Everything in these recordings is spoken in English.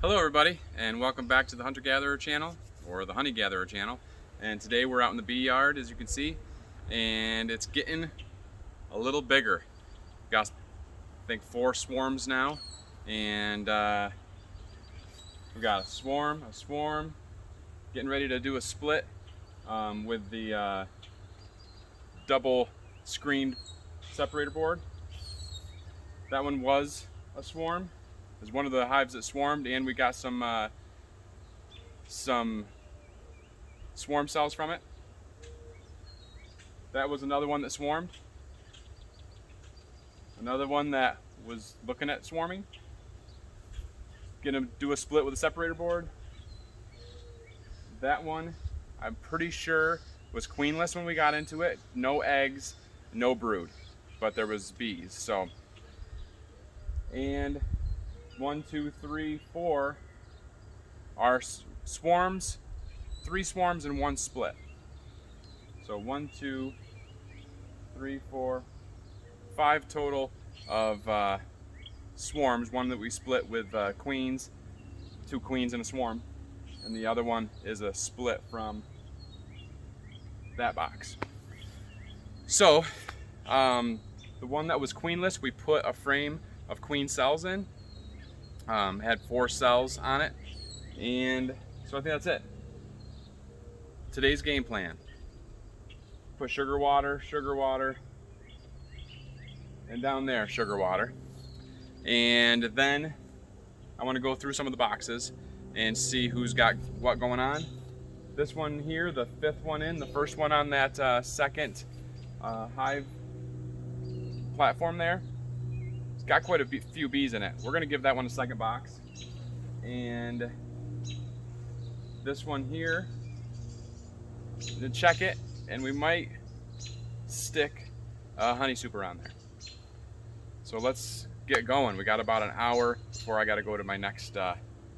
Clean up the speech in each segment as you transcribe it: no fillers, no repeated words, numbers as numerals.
Hello everybody, and welcome back to the Hunter-Gatherer channel, or the Honey-Gatherer channel. And today we're out in the bee yard, as you can see, and it's getting a little bigger. Got, I think, 4 swarms now, and we got a swarm, getting ready to do a split with the double screened separator board. That one was a swarm. It was one of the hives that swarmed, and we got some swarm cells from it. That was another one that swarmed. Another one that was looking at swarming. Gonna do a split with a separator board. That one, I'm pretty sure, was queenless when we got into it. No eggs, no brood, but there was bees. So, and 1, 2, 3, 4 are swarms, 3 swarms and 1 split. So 1, 2, 3, 4, 5 total of swarms. One that we split with queens, 2 queens and a swarm, and the other one is a split from that box. So the one that was queenless, we put a frame of queen cells in. Had 4 cells on it, and so I think that's it. Today's game plan: put sugar water, and down there sugar water, and then I want to go through some of the boxes and see who's got what going on. This one here, the 5th one in, the first one on that second hive platform there. It's got quite a few bees in it. We're gonna give that one a second box. And this one here, to check it, and we might stick a honey super on there. So let's get going. We got about an hour before I gotta go to my next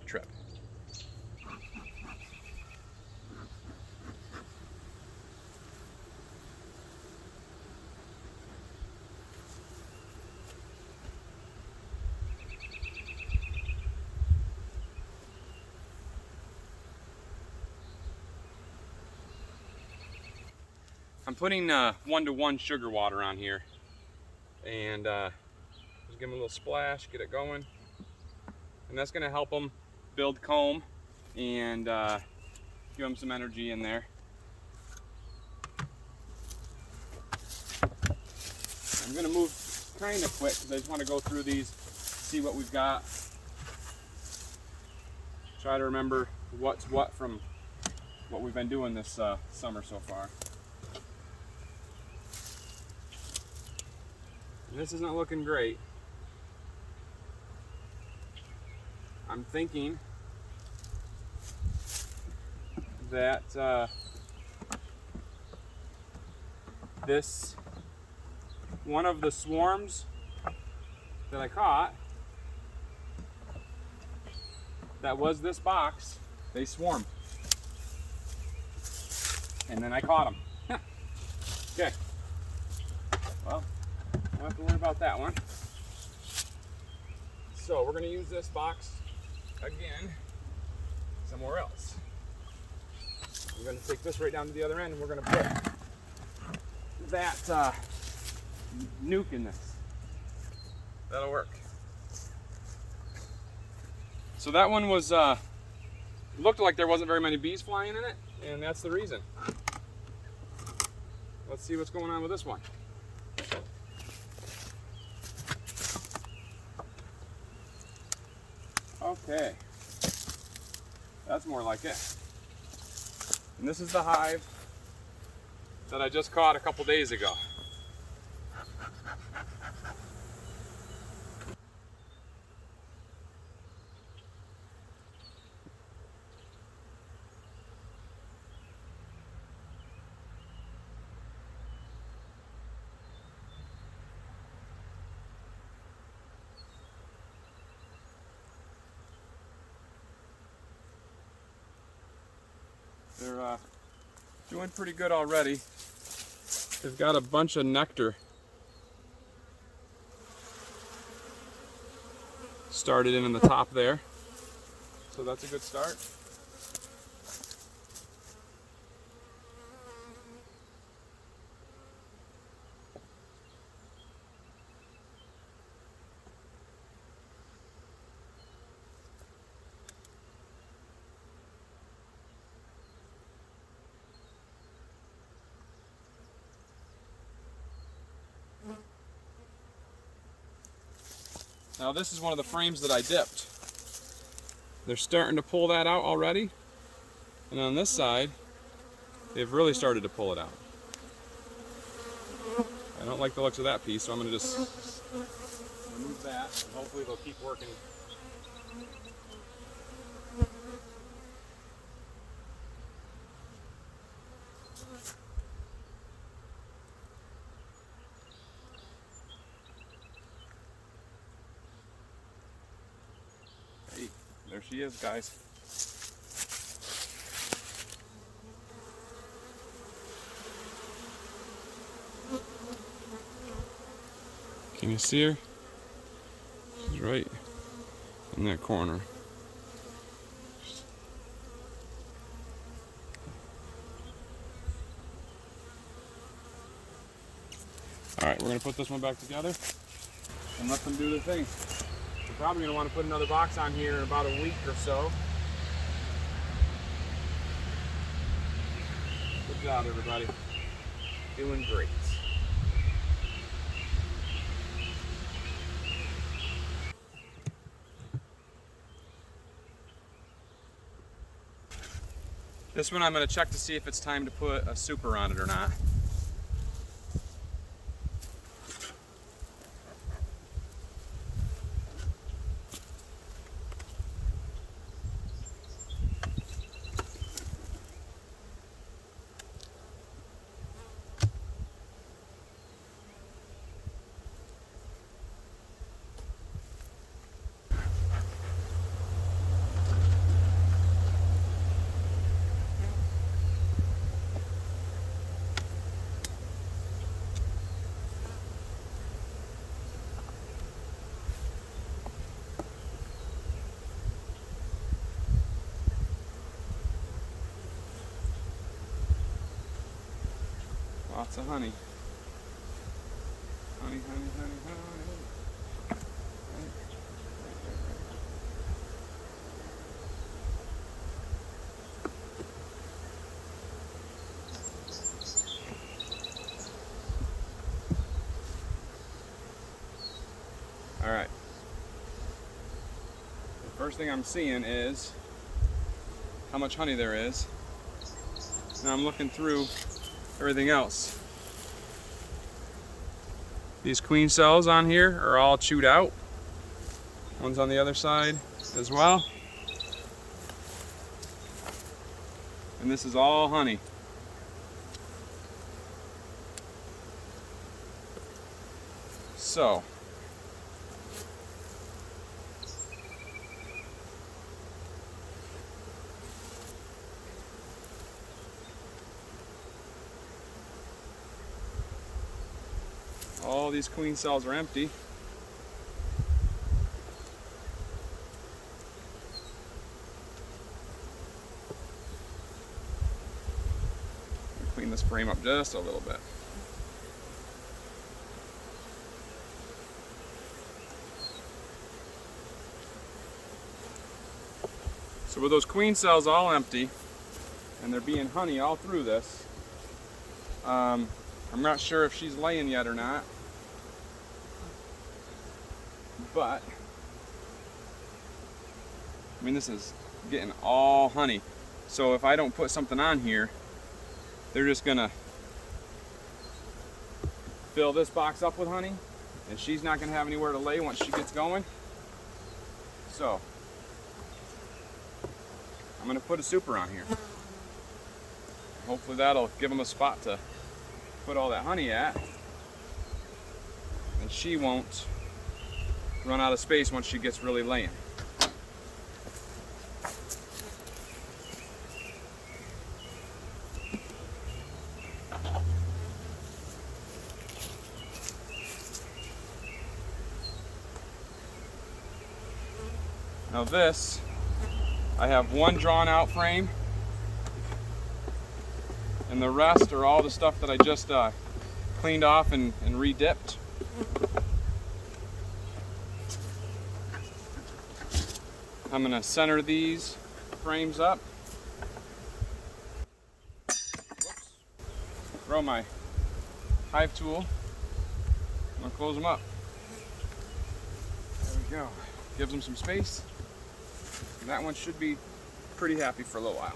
trip. I'm putting 1-to-1 sugar water on here, and just give them a little splash, get it going, and that's going to help them build comb and give them some energy in there. I'm going to move kind of quick because I just want to go through these, see what we've got, try to remember what's what from what we've been doing this summer so far. This is not looking great. I'm thinking that this one of the swarms that I caught, that was this box, they swarmed. And then I caught them. Okay. Well, don't have to worry about that one. So we're going to use this box again somewhere else. We're going to take this right down to the other end, and we're going to put that nuke in this. That'll work. So that one was looked like there wasn't very many bees flying in it, and that's the reason. Let's see what's going on with this one. Okay, that's more like it. And this is the hive that I just caught a couple days ago. They're doing pretty good already. They've got a bunch of nectar started in the top there. So that's a good start. Now this is one of the frames that I dipped. They're starting to pull that out already. And on this side, they've really started to pull it out. I don't like the looks of that piece, so I'm going to just remove that, and hopefully they'll keep working. Hey, there she is, guys. Can you see her? She's right in that corner. Alright, we're going to put this one back together and let them do their thing. We're probably going to want to put another box on here in about a week or so. Good job, everybody. Doing great. This one I'm going to check to see if it's time to put a super on it or not. Lots of honey. Honey, honey, honey, honey. All right. The first thing I'm seeing is how much honey there is. Now I'm looking through everything else. These queen cells on here are all chewed out. One's on the other side as well. And this is all honey. So, all these queen cells are empty. Clean this frame up just a little bit. So with those queen cells all empty, and there being honey all through this, I'm not sure if she's laying yet or not, but I mean, this is getting all honey. So if I don't put something on here, they're just gonna fill this box up with honey, and she's not gonna have anywhere to lay once she gets going. So I'm gonna put a super on here. Hopefully that'll give them a spot to put all that honey at, and she won't run out of space once she gets really laying. Now this I have one drawn out frame, and the rest are all the stuff that I just cleaned off and re-dipped. I'm gonna center these frames up. Whoops. Throw my hive tool. I'm gonna close them up. There we go. Gives them some space. And that one should be pretty happy for a little while.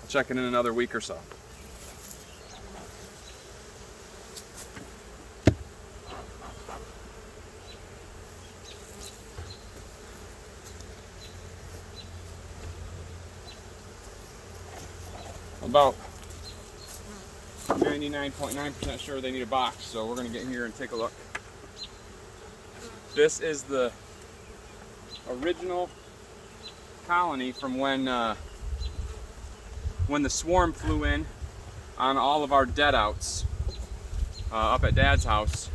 I'll check it in another week or so. About 99.9% sure they need a box, so we're going to get in here and take a look. This is the original colony from when the swarm flew in on all of our dead outs up at Dad's house,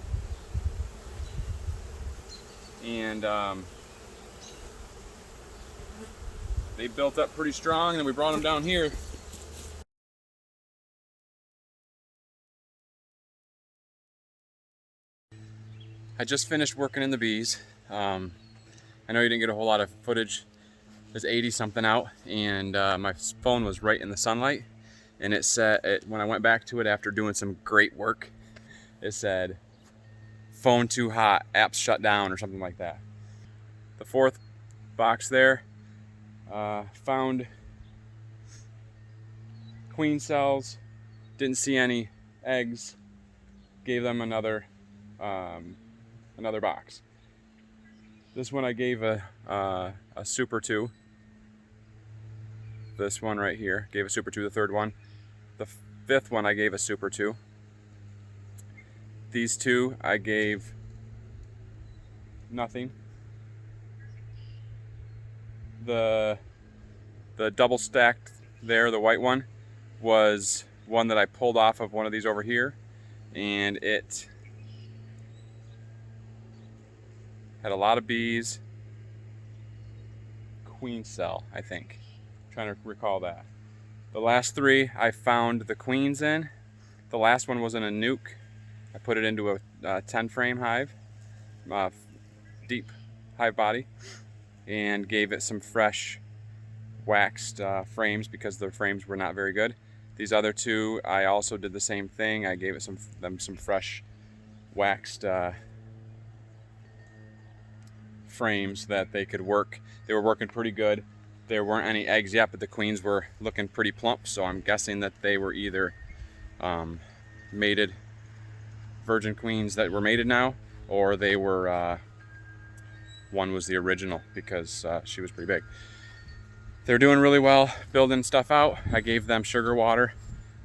and they built up pretty strong, and then we brought them down here. I just finished working in the bees. I know you didn't get a whole lot of footage. There's 80 something out, and my phone was right in the sunlight, and it said, when I went back to it after doing some great work, it said phone too hot, apps shut down, or something like that. The fourth box there, found queen cells, didn't see any eggs, gave them another box. This one I gave a Super 2. This one right here gave a Super 2, the third one. The fifth one I gave a Super 2. These two I gave nothing. The double stacked there, the white one, was one that I pulled off of one of these over here, and it had a lot of bees. Queen cell, I think. I'm trying to recall that. The last three I found the queens in. The last one was in a nuke. I put it into a 10 frame hive, deep hive body, and gave it some fresh waxed frames because the frames were not very good. These other two, I also did the same thing. I gave it them some fresh waxed frames that they could work. They were working pretty good. There weren't any eggs yet, but the queens were looking pretty plump, so I'm guessing that they were either mated virgin queens that were mated now, or they were one was the original because she was pretty big. They're doing really well building stuff out. I gave them sugar water,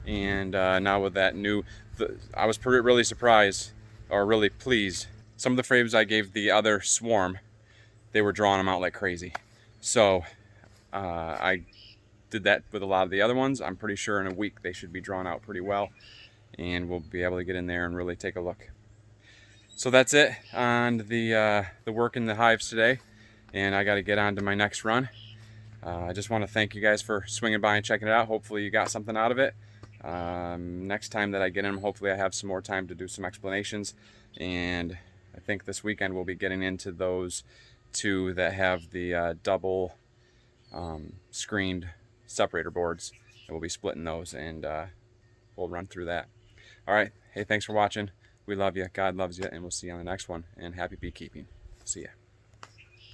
and now with that new, I was really surprised, or really pleased. Some of the frames I gave the other swarm, they were drawing them out like crazy. So I did that with a lot of the other ones. I'm pretty sure in a week they should be drawn out pretty well, and we'll be able to get in there and really take a look. So that's it on the work in the hives today, and I got to get on to my next run. I just want to thank you guys for swinging by and checking it out. Hopefully you got something out of it. Next time that I get in them, hopefully I have some more time to do some explanations, and I think this weekend we'll be getting into those two that have the double screened separator boards, and we'll be splitting those, and we'll run through that. All right, hey, thanks for watching. We love you, God loves you, and we'll see you on the next one, and happy beekeeping. See ya.